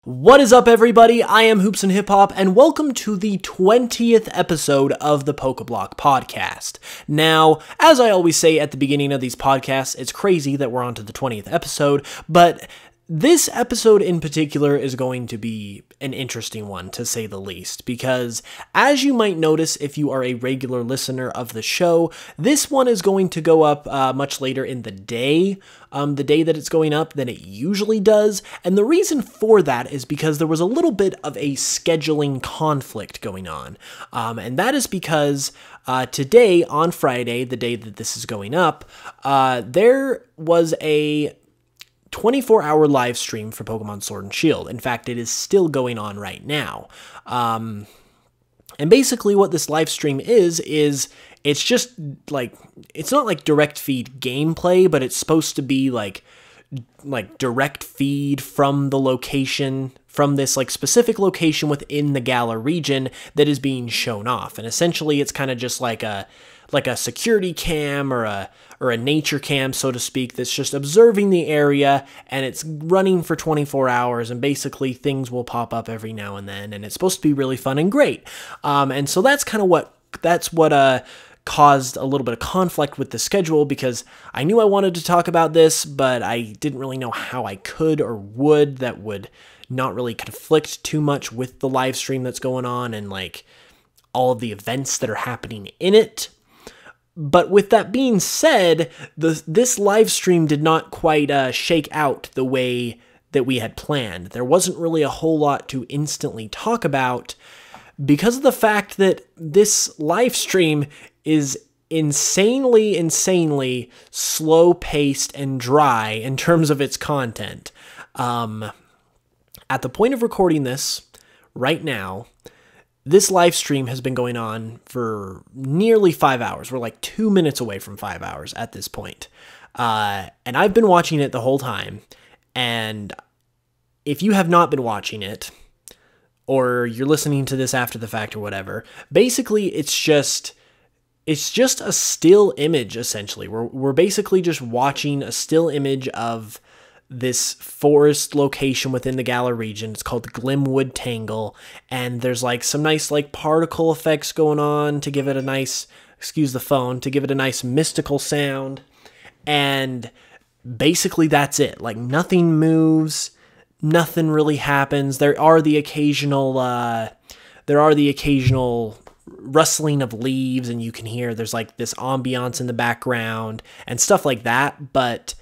What is up, everybody? I am Hoops and Hip Hop, and welcome to the 20th episode of the Pokeblock Podcast. Now, as I always say at the beginning of these podcasts, it's crazy that we're on to the 20th episode, but this episode in particular is going to be an interesting one, to say the least, because as you might notice if you are a regular listener of the show, this one is going to go up much later in the day that it's going up than it usually does, and the reason for that is because there was a little bit of a scheduling conflict going on, and that is because today, on Friday, the day that this is going up, there was a 24-hour live stream for Pokemon Sword and Shield. In fact, it is still going on right now. And basically what this live stream is it's just like, it's not like direct feed gameplay, but it's supposed to be like direct feed from the location, from this like specific location within the Galar region that is being shown off. And essentially it's kind of just like a security cam or a nature cam, so to speak, that's just observing the area, and it's running for 24 hours, and basically things will pop up every now and then, and it's supposed to be really fun and great. And so that's kind of what caused a little bit of conflict with the schedule, because I knew I wanted to talk about this, but I didn't really know how I could or would that would not really conflict too much with the live stream that's going on and like all of the events that are happening in it. But with that being said, this live stream did not quite shake out the way that we had planned. There wasn't really a whole lot to instantly talk about because of the fact that this live stream is insanely slow-paced and dry in terms of its content. At the point of recording this, right now, this live stream has been going on for nearly 5 hours. We're like 2 minutes away from 5 hours at this point. And I've been watching it the whole time. And if you have not been watching it, or you're listening to this after the fact or whatever, basically it's just a still image, essentially. We're basically just watching a still image of this forest location within the Galar region. It's called the Glimwood Tangle, and there's like some nice like particle effects going on to give it a nice, excuse the phone, to give it a nice mystical sound. And basically that's it. Like nothing moves, nothing really happens. There are the occasional rustling of leaves, and you can hear there's like this ambiance in the background and stuff like that, but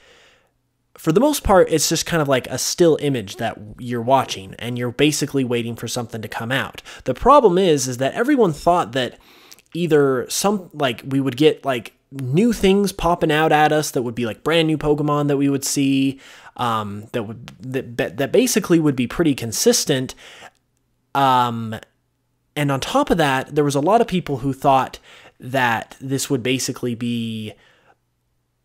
for the most part, it's just kind of like a still image that you're watching, and you're basically waiting for something to come out. The problem is that everyone thought that either we would get like new things popping out at us that would be like brand new Pokemon that we would see, that basically would be pretty consistent. And on top of that, there was a lot of people who thought that this would basically be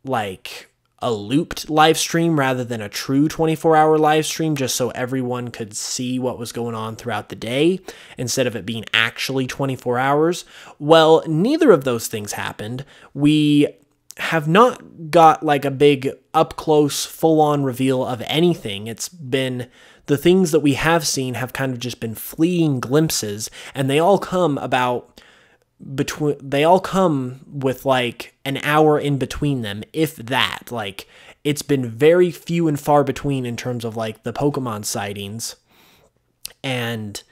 like a looped live stream rather than a true 24-hour live stream, just so everyone could see what was going on throughout the day instead of it being actually 24 hours. Well, neither of those things happened. We have not got like a big up-close, full-on reveal of anything. It's been the things that we have seen have kind of just been fleeting glimpses, and they all come with like an hour in between them, if that. Like it's been very few and far between in terms of like the Pokemon sightings. And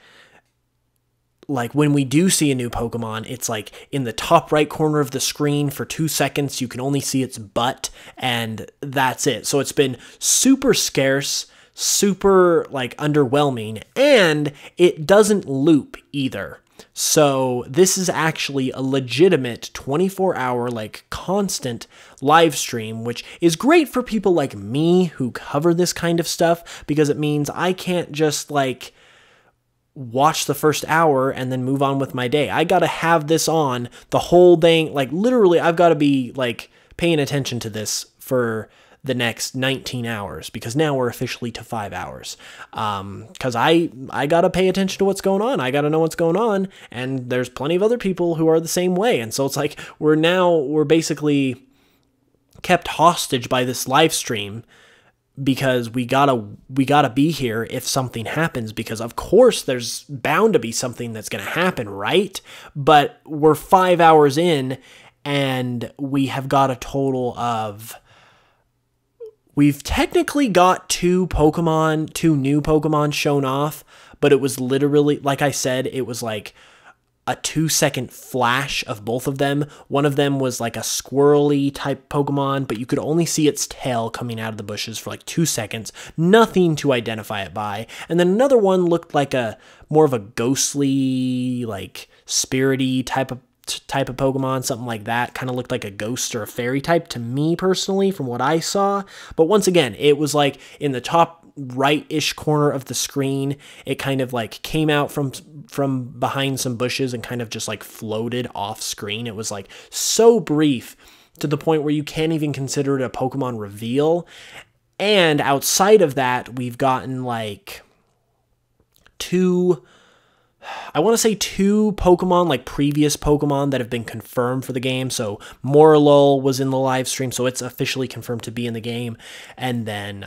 like when we do see a new Pokemon, it's like in the top right corner of the screen for 2 seconds. You can only see its butt, and that's it. So it's been super scarce, super like underwhelming, and it doesn't loop either. So this is actually a legitimate 24-hour, like, constant live stream, which is great for people like me who cover this kind of stuff, because it means I can't just, like, watch the first hour and then move on with my day. I gotta have this on the whole thing. Like, literally, I've got to be, like, paying attention to this for the next 19 hours, because now we're officially to 5 hours. Because I gotta pay attention to what's going on. I gotta know what's going on, and there's plenty of other people who are the same way. And so it's like we're basically kept hostage by this live stream because we gotta be here if something happens, because of course there's bound to be something that's gonna happen, right? But we're 5 hours in, and we have got a total of, we've technically got two new Pokemon shown off, but it was literally, like I said, it was like a 2-second flash of both of them. One of them was like a squirrely type Pokemon, but you could only see its tail coming out of the bushes for like 2 seconds. Nothing to identify it by. And then another one looked like more of a ghostly, like spirity type of Pokemon, something like that. Kind of looked like a ghost or a fairy type to me personally from what I saw. But once again, it was like in the top right-ish corner of the screen. It kind of like came out from behind some bushes and kind of just like floated off screen. It was like so brief to the point where you can't even consider it a Pokemon reveal. And outside of that, we've gotten like two Pokemon, like previous Pokemon that have been confirmed for the game. So Morlul was in the live stream, so it's officially confirmed to be in the game. And then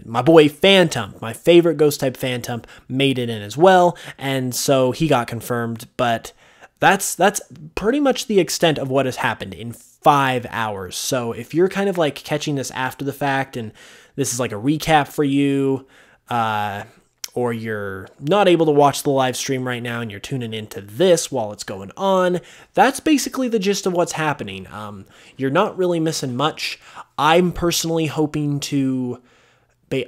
my boy Phantom, my favorite ghost type Phantom, made it in as well, and so he got confirmed. But that's pretty much the extent of what has happened in 5 hours. So if you're kind of like catching this after the fact, and this is like a recap for you, or you're not able to watch the live stream right now and you're tuning into this while it's going on, that's basically the gist of what's happening. You're not really missing much. I'm personally hoping to,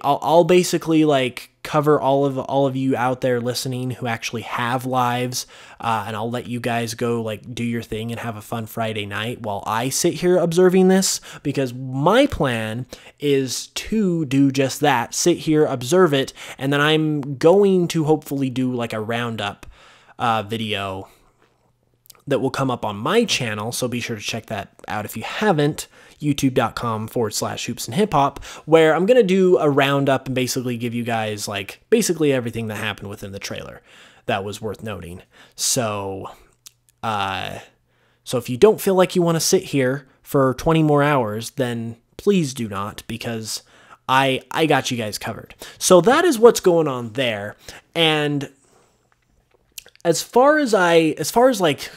I'll basically like cover all of you out there listening who actually have lives, and I'll let you guys go like do your thing and have a fun Friday night while I sit here observing this, because my plan is to do just that, sit here, observe it, and then I'm going to hopefully do like a roundup video that will come up on my channel, so be sure to check that out if you haven't, youtube.com/hoopsandhiphop, where I'm going to do a roundup and basically give you guys like basically everything that happened within the trailer that was worth noting. So if you don't feel like you want to sit here for 20 more hours, then please do not, because I got you guys covered. So that is what's going on there. And as far as like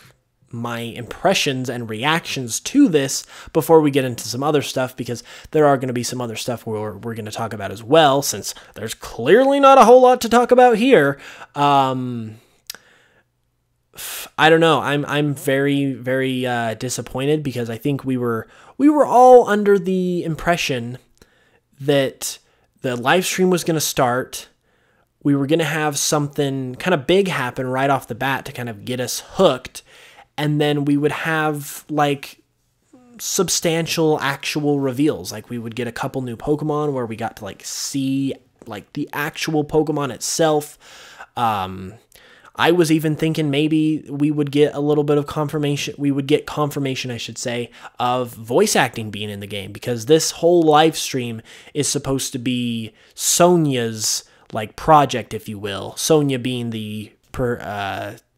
my impressions and reactions to this, before we get into some other stuff, because there are going to be some other stuff we're going to talk about as well, since there's clearly not a whole lot to talk about here. I don't know. I'm very, very disappointed, because I think we were all under the impression that the live stream was going to start. We were going to have something kind of big happen right off the bat to kind of get us hooked. And then we would have like substantial actual reveals. Like we would get a couple new Pokemon where we got to like see like the actual Pokemon itself. I was even thinking maybe we would get a little bit of confirmation. We would get confirmation, I should say, of voice acting being in the game, because this whole live stream is supposed to be Sonia's like project, if you will. Sonia being the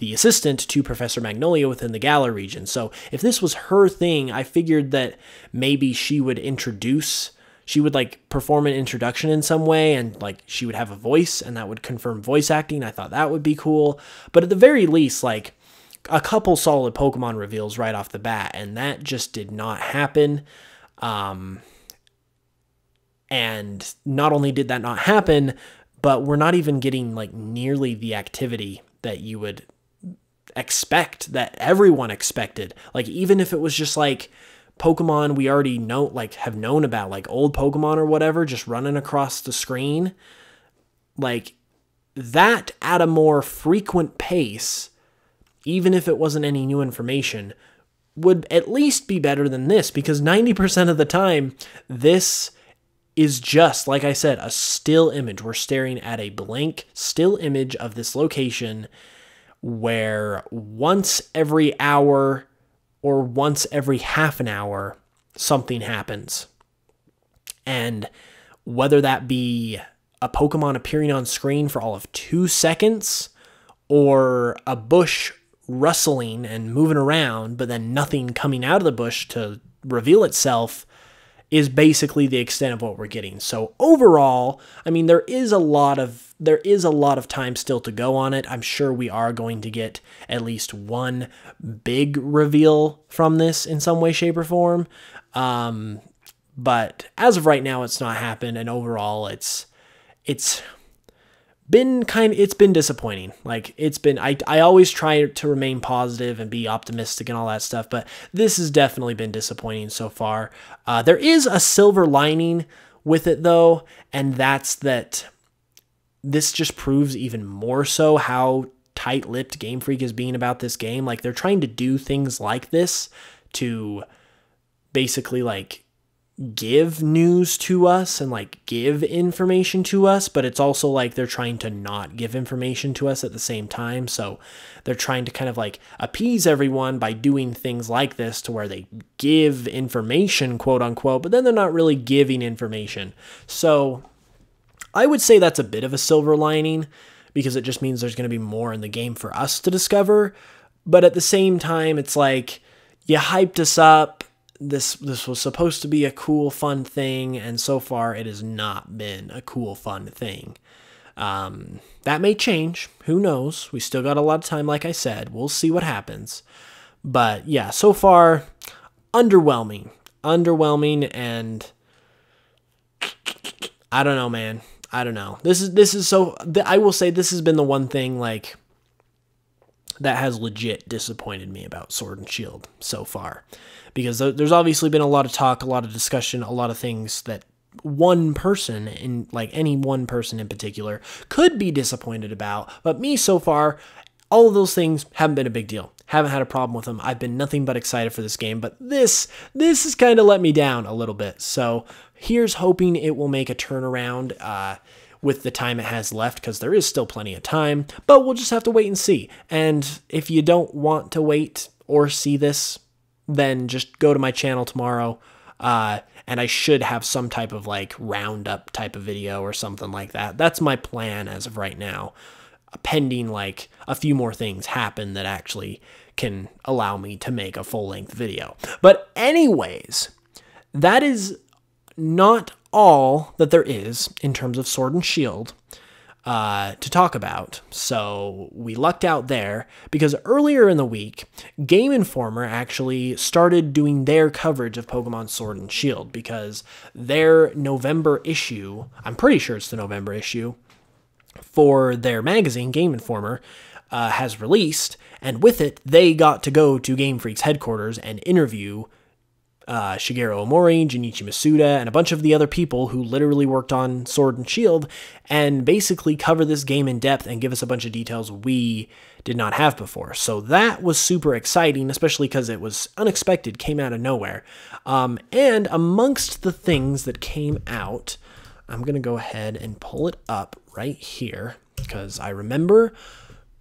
assistant to Professor Magnolia within the Galar region. So if this was her thing, I figured that maybe she would like perform an introduction in some way, and like she would have a voice, and that would confirm voice acting. I thought that would be cool. But at the very least, like a couple solid Pokemon reveals right off the bat, and that just did not happen. And not only did that not happen, but we're not even getting like nearly the activity that you would expect, that everyone expected. Like even if it was just like Pokemon we already know, like have known about, like old Pokemon or whatever, just running across the screen, like that at a more frequent pace, even if it wasn't any new information, would at least be better than this, because 90% of the time this is just, like I said, a still image. We're staring at a blank still image of this location where once every hour or once every half an hour, something happens. And whether that be a Pokemon appearing on screen for all of 2 seconds, or a bush rustling and moving around, but then nothing coming out of the bush to reveal itself, is basically the extent of what we're getting. So overall, I mean, there is a lot of time still to go on it. I'm sure we are going to get at least one big reveal from this in some way, shape, or form. But as of right now, it's not happened, and overall, it's been disappointing. Like, I always try to remain positive and be optimistic and all that stuff, but this has definitely been disappointing so far. There is a silver lining with it though, and that's that this just proves even more so how tight-lipped Game Freak is being about this game. Like, they're trying to do things like this to basically like give news to us and like give information to us, but it's also like they're trying to not give information to us at the same time. So they're trying to kind of like appease everyone by doing things like this to where they give information, quote unquote, but then they're not really giving information. So I would say that's a bit of a silver lining, because it just means there's going to be more in the game for us to discover. But at the same time, it's like, you hyped us up. This was supposed to be a cool, fun thing, and so far it has not been a cool, fun thing. That may change. Who knows? We still got a lot of time, like I said. We'll see what happens. But yeah, so far, underwhelming. Underwhelming, and I don't know, man. I don't know. I will say this has been the one thing, like, that has legit disappointed me about Sword and Shield so far. Because there's obviously been a lot of talk, a lot of discussion, a lot of things that one person, any one person in particular, could be disappointed about. But me, so far, all of those things haven't been a big deal. Haven't had a problem with them. I've been nothing but excited for this game. But this has kind of let me down a little bit. So here's hoping it will make a turnaround with the time it has left, because there is still plenty of time. But we'll just have to wait and see. And if you don't want to wait or see this, then just go to my channel tomorrow, and I should have some type of like roundup type of video or something like that. That's my plan as of right now, pending like a few more things happen that actually can allow me to make a full-length video. But anyways, that is not all that there is in terms of Sword and Shield to talk about. So we lucked out there, because earlier in the week, Game Informer actually started doing their coverage of Pokemon Sword and Shield, because their November issue, I'm pretty sure it's the November issue, for their magazine, Game Informer, has released, and with it, they got to go to Game Freak's headquarters and interview Shigeru Omori, Junichi Masuda, and a bunch of the other people who literally worked on Sword and Shield, and basically cover this game in depth and give us a bunch of details we did not have before. So that was super exciting, especially because it was unexpected, came out of nowhere. And amongst the things that came out, I'm going to go ahead and pull it up right here, because I remember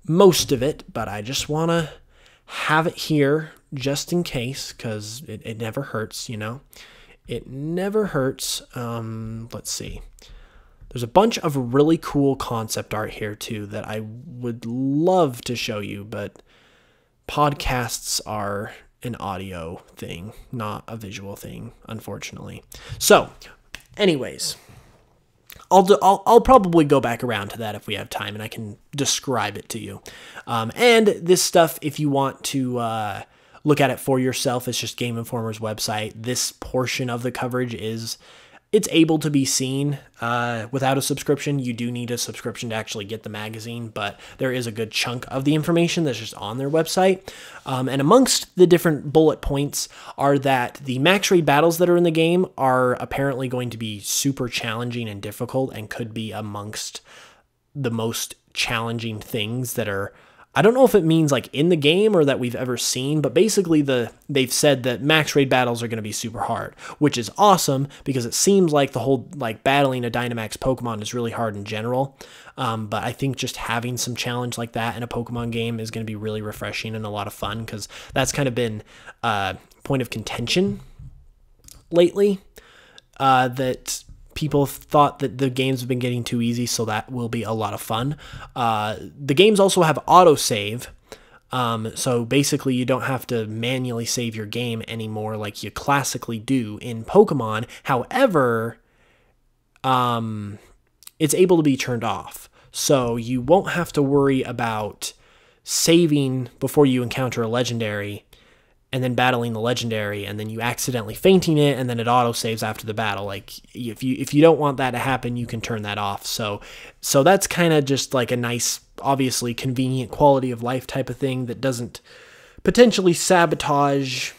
most of it, but I just want to have it here just in case, because it never hurts, you know? It never hurts. Let's see. There's a bunch of really cool concept art here, too, that I would love to show you, but podcasts are an audio thing, not a visual thing, unfortunately. So, anyways, I'll probably go back around to that if we have time, and I can describe it to you. And this stuff, if you want to look at it for yourself, it's just Game Informer's website. This portion of the coverage it's able to be seen without a subscription. You do need a subscription to actually get the magazine, but there is a good chunk of the information that's just on their website. And amongst the different bullet points are that the max raid battles that are in the game are apparently going to be super challenging and difficult, and could be amongst the most challenging things that are, I don't know if it means like in the game or that we've ever seen, but basically they've said that max raid battles are going to be super hard, which is awesome, because it seems like the whole like battling a Dynamax Pokemon is really hard in general. But I think just having some challenge like that in a Pokemon game is going to be really refreshing and a lot of fun, because that's kind of been a point of contention lately, that people thought that the games have been getting too easy, so that will be a lot of fun. The games also have autosave, So basically you don't have to manually save your game anymore like you classically do in Pokemon. However, it's able to be turned off. So you won't have to worry about saving before you encounter a legendary and then battling the legendary and then you accidentally fainting it and then it auto saves after the battle. Like if you don't want that to happen, you can turn that off. So that's kind of just like a nice, obviously convenient quality of life type of thing that doesn't potentially sabotage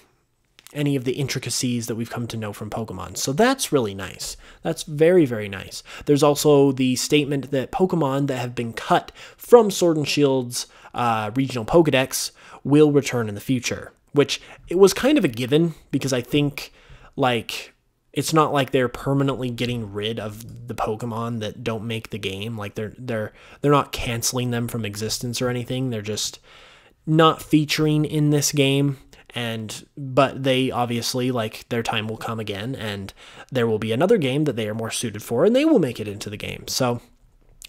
any of the intricacies that we've come to know from Pokemon. So that's really nice. That's very, very nice. There's also the statement that Pokemon that have been cut from Sword and Shield's regional Pokedex will return in the future, which it was kind of a given because I think like it's not like they're permanently getting rid of the Pokemon that don't make the game. Like they're not canceling them from existence or anything. They're just not featuring in this game. But they obviously, like, their time will come again, and there will be another game that they are more suited for, and they will make it into the game. So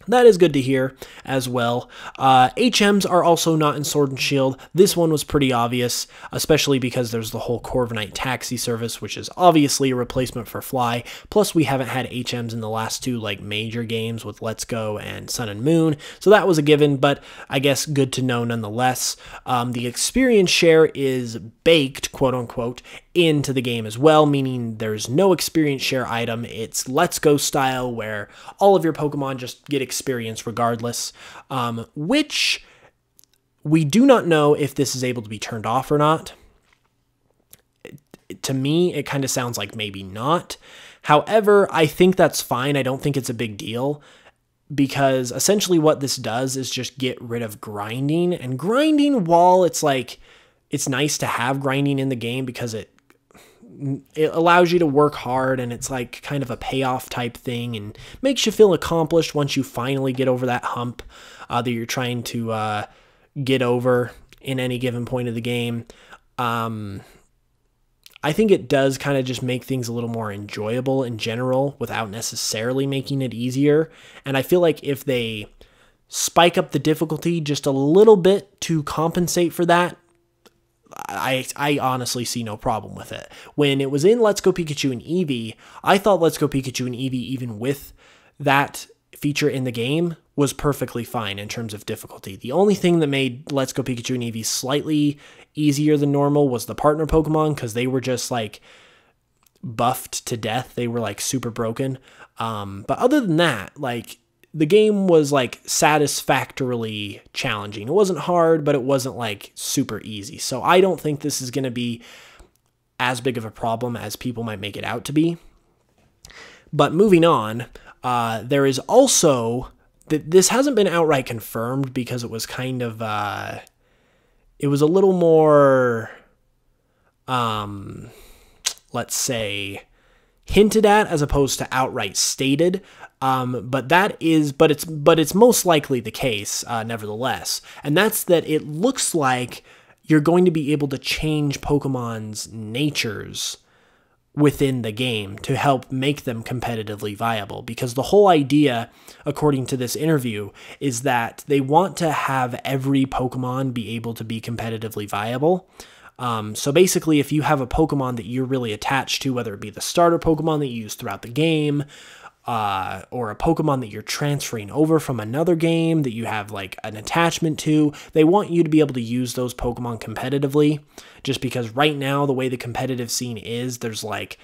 that is good to hear as well. HMs are also not in Sword and Shield. This one was pretty obvious, especially because there's the whole Corviknight taxi service, which is obviously a replacement for Fly. Plus, we haven't had HMs in the last two like major games with Let's Go and Sun and Moon, so that was a given, but I guess good to know nonetheless. The experience share is baked, quote-unquote, into the game as well, meaning there's no experience share item. It's Let's Go style, where all of your Pokemon just get experience regardless, which we do not know if this is able to be turned off or not. To me, it kind of sounds like maybe not. However, I think that's fine. I don't think it's a big deal, because essentially what this does is just get rid of grinding. And grinding, while it's like, it's nice to have grinding in the game because it allows you to work hard, and it's like kind of a payoff type thing and makes you feel accomplished once you finally get over that hump that you're trying to get over in any given point of the game. I think it does kind of just make things a little more enjoyable in general without necessarily making it easier. And I feel like if they spike up the difficulty just a little bit to compensate for that, I honestly see no problem with it. When it was in Let's Go Pikachu and Eevee, I thought Let's Go Pikachu and Eevee, even with that feature in the game, was perfectly fine in terms of difficulty. The only thing that made Let's Go Pikachu and Eevee slightly easier than normal was the partner Pokemon, because they were just like buffed to death. They were like super broken. But other than that, like, the game was like satisfactorily challenging. It wasn't hard, but it wasn't like super easy. So I don't think this is going to be as big of a problem as people might make it out to be. But moving on, there is also, this hasn't been outright confirmed because it was kind of, it was a little more, let's say, hinted at as opposed to outright stated. But it's most likely the case, nevertheless. And that's that it looks like you're going to be able to change Pokemon's natures within the game to help make them competitively viable. Because the whole idea, according to this interview, is that they want to have every Pokemon be able to be competitively viable. So basically, if you have a Pokemon that you're really attached to, whether it be the starter Pokemon that you use throughout the game, or a Pokemon that you're transferring over from another game that you have like an attachment to, they want you to be able to use those Pokemon competitively, just because right now, the way the competitive scene is, there's like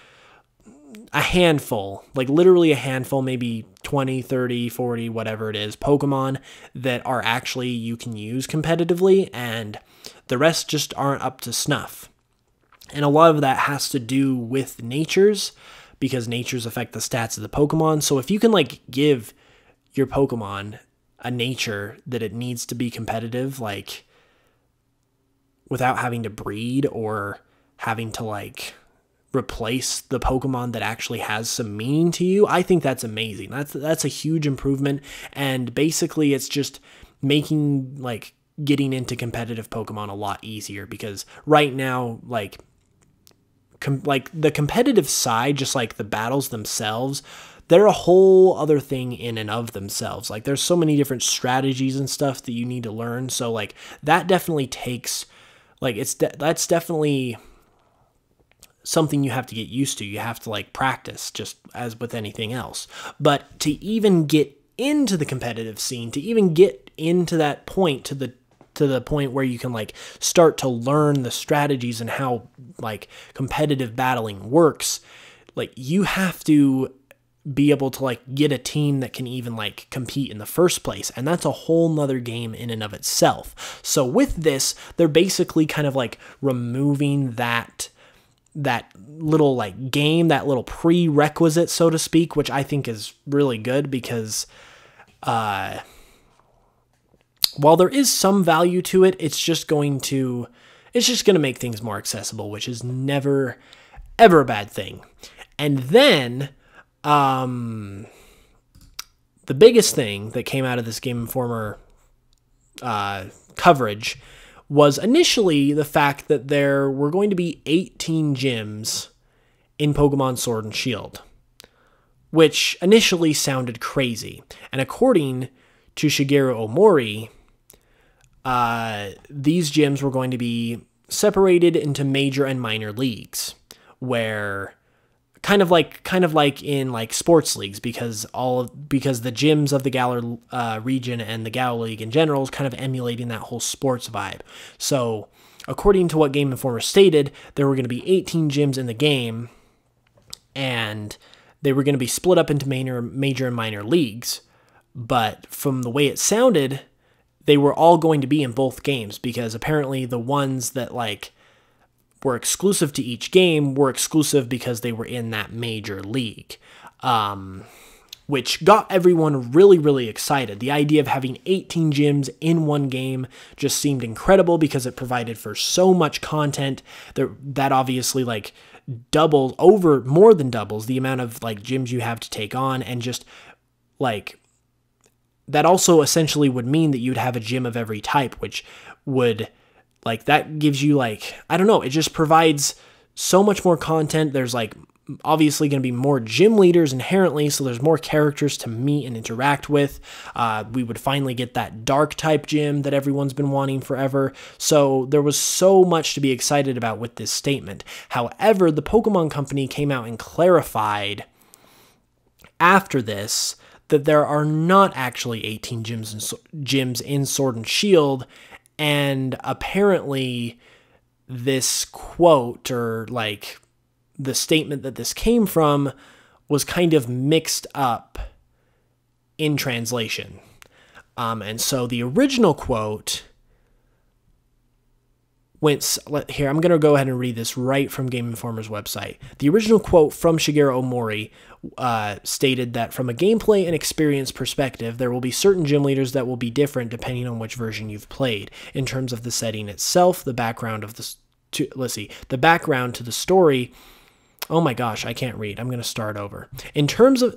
a handful, like literally a handful, maybe 20, 30, 40, whatever it is, Pokemon that are actually you can use competitively, and the rest just aren't up to snuff. And a lot of that has to do with natures, because natures affect the stats of the Pokemon. So if you can like give your Pokemon a nature that it needs to be competitive, like without having to breed or having to like replace the Pokemon that actually has some meaning to you, I think that's amazing. That's a huge improvement. And basically it's just making like getting into competitive Pokemon a lot easier, because right now, like the competitive side, just like the battles themselves, they're a whole other thing in and of themselves. Like, there's so many different strategies and stuff that you need to learn. So like that definitely takes, like, that's definitely something you have to get used to. You have to like practice, just as with anything else. But to even get into the competitive scene, to even get into that point, to the point where you can like start to learn the strategies and how like competitive battling works, like you have to be able to like get a team that can even like compete in the first place. And that's a whole nother game in and of itself. So with this, they're basically kind of like removing that little like game, that little prerequisite, so to speak, which I think is really good because while there is some value to it, it's just going to make things more accessible, which is never ever a bad thing. And then the biggest thing that came out of this Game Informer coverage was initially the fact that there were going to be 18 gyms in Pokemon Sword and Shield, which initially sounded crazy. And according to Shigeru Omori, these gyms were going to be separated into major and minor leagues, where kind of like in like sports leagues, because the gyms of the Galar region and the Galar League in general is kind of emulating that whole sports vibe. So according to what Game Informer stated, there were going to be 18 gyms in the game, and they were going to be split up into major and minor leagues. But from the way it sounded, they were all going to be in both games, because apparently the ones that like were exclusive to each game were exclusive because they were in that major league, which got everyone really, really excited. The idea of having 18 gyms in one game just seemed incredible because it provided for so much content that obviously like more than doubles the amount of like gyms you have to take on, and just like that also essentially would mean that you'd have a gym of every type, which would like, that gives you like, I don't know, it just provides so much more content. There's like obviously going to be more gym leaders inherently, so there's more characters to meet and interact with. We would finally get that dark type gym that everyone's been wanting forever. So there was so much to be excited about with this statement. However, the Pokemon Company came out and clarified after this that there are not actually 18 gyms in Sword and Shield. And apparently this quote, or like the statement that this came from, was kind of mixed up in translation. And so the original quote here, I'm going to go ahead and read this right from Game Informer's website. The original quote from Shigeru Omori stated that from a gameplay and experience perspective, there will be certain gym leaders that will be different depending on which version you've played. In terms of the setting itself, the background of the background to the story. Oh my gosh, I can't read. I'm going to start over.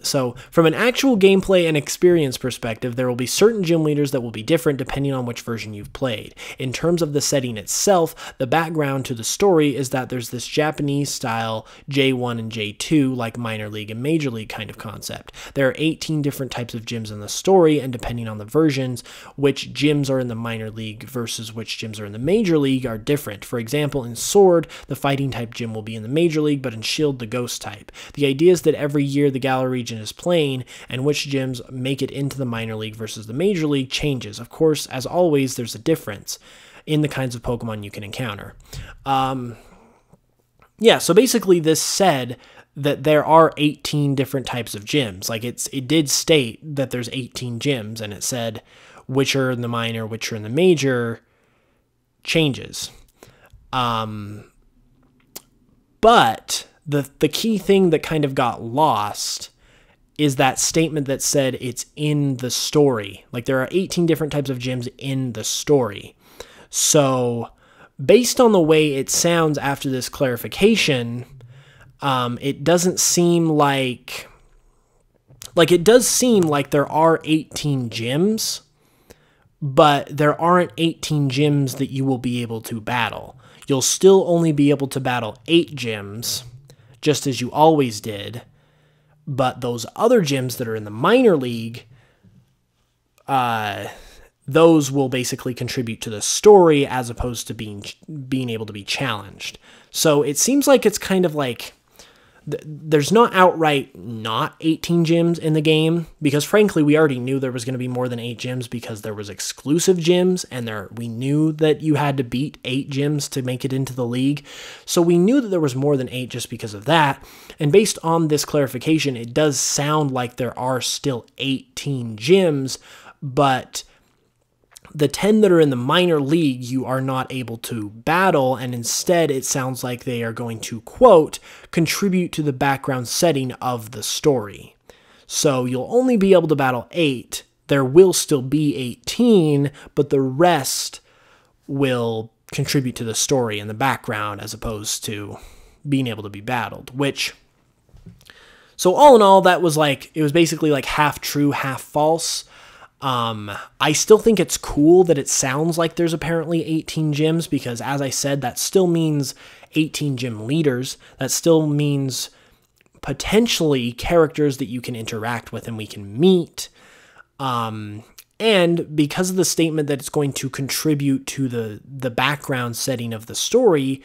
So from an actual gameplay and experience perspective, there will be certain gym leaders that will be different depending on which version you've played. In terms of the setting itself, the background to the story is that there's this Japanese style J1 and J2, like minor league and major league kind of concept. There are 18 different types of gyms in the story, and depending on the versions, which gyms are in the minor league versus which gyms are in the major league are different. For example, in Sword, the fighting type gym will be in the major league, but in Shield, the ghost type. The idea is that every year the Galar region is playing, and which gyms make it into the minor league versus the major league changes. Of course, as always, there's a difference in the kinds of Pokemon you can encounter. Yeah, so basically this said that there are 18 different types of gyms. Like it did state that there's 18 gyms, and it said which are in the minor, which are in the major changes. But the key thing that kind of got lost is that statement that said it's in the story. Like there are 18 different types of gyms in the story. So based on the way it sounds after this clarification, it doesn't seem like it does seem like there are 18 gyms, but there aren't 18 gyms that you will be able to battle. You'll still only be able to battle 8 gyms, just as you always did, but those other gyms that are in the minor league, those will basically contribute to the story as opposed to being able to be challenged. So it seems like it's kind of like there's not outright not 18 gyms in the game, because frankly we already knew there was going to be more than 8 gyms because there was exclusive gyms, and we knew that you had to beat 8 gyms to make it into the league. So we knew that there was more than 8 just because of that. And based on this clarification, it does sound like there are still 18 gyms, but the 10 that are in the minor league, you are not able to battle, and instead it sounds like they are going to, quote, contribute to the background setting of the story. So you'll only be able to battle 8. There will still be 18, but the rest will contribute to the story in the background as opposed to being able to be battled, which... So all in all, that was like, it was basically like half true, half false. I still think it's cool that it sounds like there's apparently 18 gyms, because as I said, that still means 18 gym leaders. That still means potentially characters that you can interact with and we can meet. And because of the statement that it's going to contribute to the background setting of the story,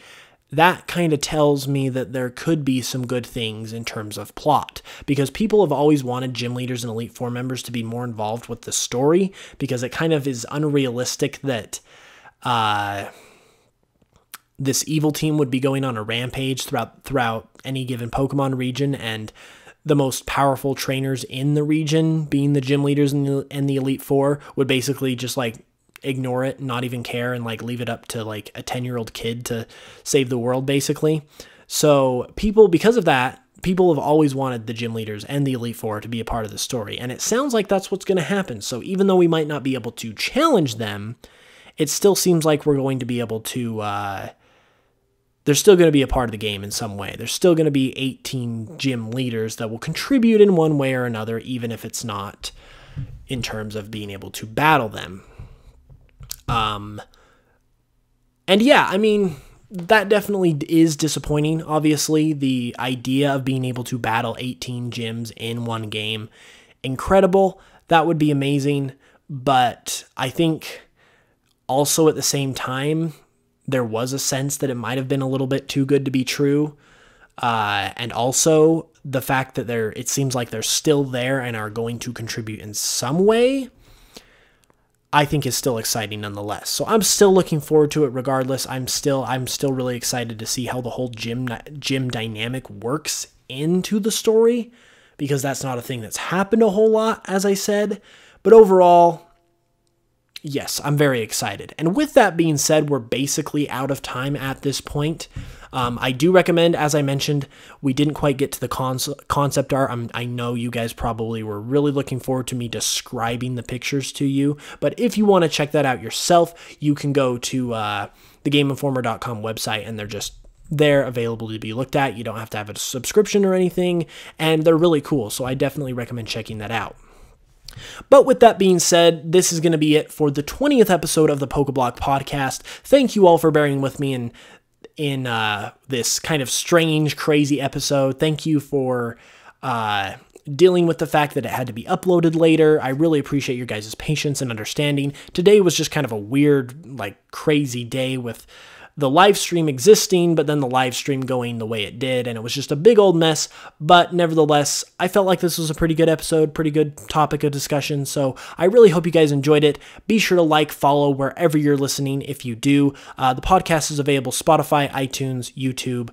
that kind of tells me that there could be some good things in terms of plot, because people have always wanted gym leaders and Elite Four members to be more involved with the story, because it kind of is unrealistic that this evil team would be going on a rampage throughout any given Pokemon region, and the most powerful trainers in the region, being the gym leaders and the Elite Four, would basically just like ignore it, not even care, and like leave it up to like a 10-year-old kid to save the world, basically. So because of that, people have always wanted the gym leaders and the Elite Four to be a part of the story, and it sounds like that's what's going to happen. So even though we might not be able to challenge them, it still seems like we're going to be able to, they're still going to be a part of the game in some way. There's still going to be 18 gym leaders that will contribute in one way or another, even if it's not in terms of being able to battle them. And yeah, I mean, that definitely is disappointing. Obviously, the idea of being able to battle 18 gyms in one game, incredible. That would be amazing. But I think also at the same time, there was a sense that it might have been a little bit too good to be true. And also the fact that it seems like they're still there and are going to contribute in some way, I think is still exciting nonetheless. So I'm still looking forward to it regardless. I'm still really excited to see how the whole gym dynamic works into the story, because that's not a thing that's happened a whole lot, as I said. But overall, yes, I'm very excited. And with that being said, we're basically out of time at this point. I do recommend, as I mentioned, we didn't quite get to the concept art. I know you guys probably were really looking forward to me describing the pictures to you, but if you want to check that out yourself, you can go to the GameInformer.com website, and they're just there available to be looked at. You don't have to have a subscription or anything, and they're really cool, so I definitely recommend checking that out. But with that being said, this is going to be it for the 20th episode of the Pokeblock Podcast. Thank you all for bearing with me in this kind of strange, crazy episode. Thank you for dealing with the fact that it had to be uploaded later. I really appreciate your guys' patience and understanding. Today was just kind of a weird, like, crazy day with the live stream existing, but then the live stream going the way it did, and it was just a big old mess. But nevertheless, I felt like this was a pretty good episode, pretty good topic of discussion, so I really hope you guys enjoyed it. Be sure to like, follow wherever you're listening if you do. The podcast is available Spotify, iTunes, YouTube.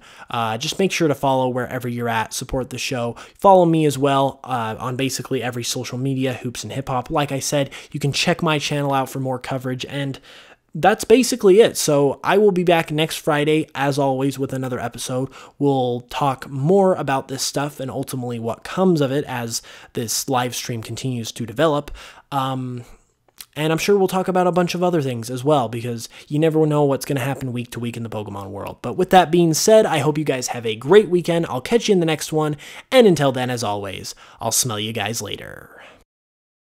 Just make sure to follow wherever you're at, support the show. Follow me as well on basically every social media, Hoops and Hip Hop. Like I said, you can check my channel out for more coverage, and that's basically it. So I will be back next Friday, as always, with another episode. We'll talk more about this stuff and ultimately what comes of it as this live stream continues to develop. And I'm sure we'll talk about a bunch of other things as well, because you never know what's going to happen week to week in the Pokemon world. But with that being said, I hope you guys have a great weekend. I'll catch you in the next one. And until then, as always, I'll smell you guys later.